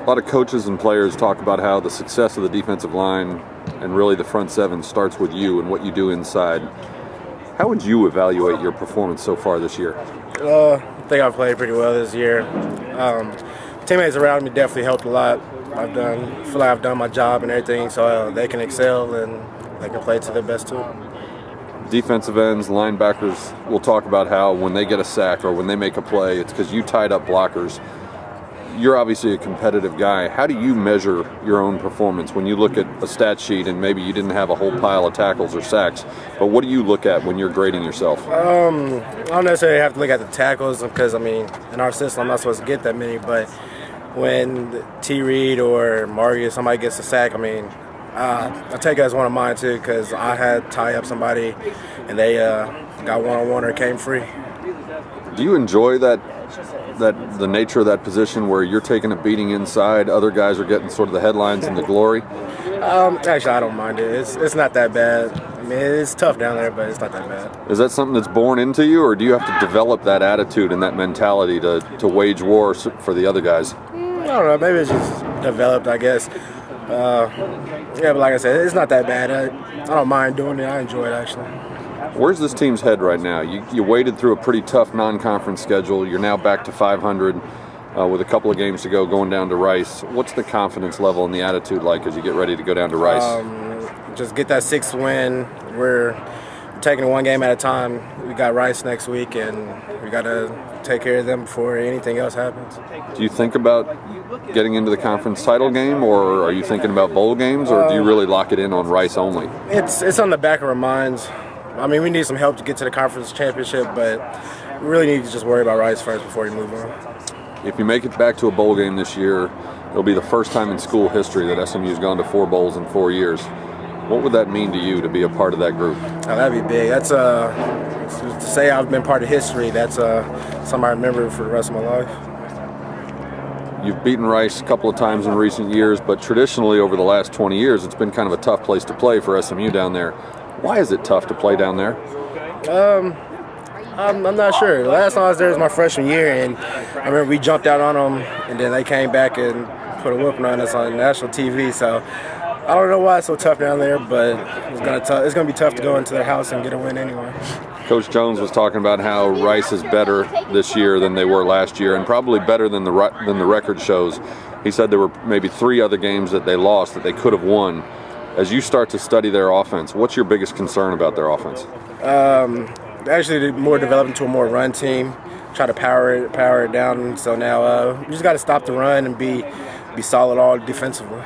A lot of coaches and players talk about how the success of the defensive line and really the front seven starts with you and what you do inside. How would you evaluate your performance so far this year? I think I've played pretty well this year. Teammates around me definitely helped a lot. I feel like I've done my job and everything, so they can excel and they can play to their best too. Defensive ends, linebackers will talk about how when they get a sack or when they make a play, it's because you tied up blockers. You're obviously a competitive guy. How do you measure your own performance when you look at a stat sheet and maybe you didn't have a whole pile of tackles or sacks, but what do you look at when you're grading yourself? I don't necessarily have to look at the tackles because, in our system, I'm not supposed to get that many, but when T. Reed or Marcus, somebody gets a sack, I take it as one of mine too because I had tie up somebody and they got one-on-one or came free. Do you enjoy that the nature of that position where you're taking a beating inside, other guys are getting sort of the headlines and the glory? Actually, I don't mind it. It's not that bad. It's tough down there, but it's not that bad. Is that something that's born into you, or do you have to develop that attitude and that mentality to wage war for the other guys? I don't know. Maybe it's just developed, I guess. But like I said, it's not that bad. I don't mind doing it. I enjoy it, actually. Where's this team's head right now? You waded through a pretty tough non-conference schedule. You're now back to 500 with a couple of games to go going down to Rice. What's the confidence level and the attitude like as you get ready to go down to Rice? Just get that 6th win. We're taking it one game at a time. We got Rice next week, and we got to take care of them before anything else happens. Do you think about getting into the conference title game, or are you thinking about bowl games, or do you really lock it in on Rice only? It's on the back of our minds. We need some help to get to the conference championship, but we really need to just worry about Rice first before we move on. If you make it back to a bowl game this year, it'll be the first time in school history that SMU's gone to 4 bowls in 4 years. What would that mean to you to be a part of that group? Oh, that'd be big. That's to say I've been part of history. That's something I remember for the rest of my life. You've beaten Rice a couple of times in recent years, but traditionally over the last 20 years, it's been kind of a tough place to play for SMU down there. Why is it tough to play down there? I'm not sure. The last time I was there was my freshman year, and I remember we jumped out on them, and then they came back and put a whooping on us on national TV. So I don't know why it's so tough down there, but it's gonna be tough to go into their house and get a win anyway. Coach Jones was talking about how Rice is better this year than they were last year, and probably better than the record shows. He said there were maybe 3 other games that they lost that they could have won. As you start to study their offense, what's your biggest concern about their offense? Actually, more develop into a more run team. Try to power it down. So now we just got to stop the run and be solid all defensively.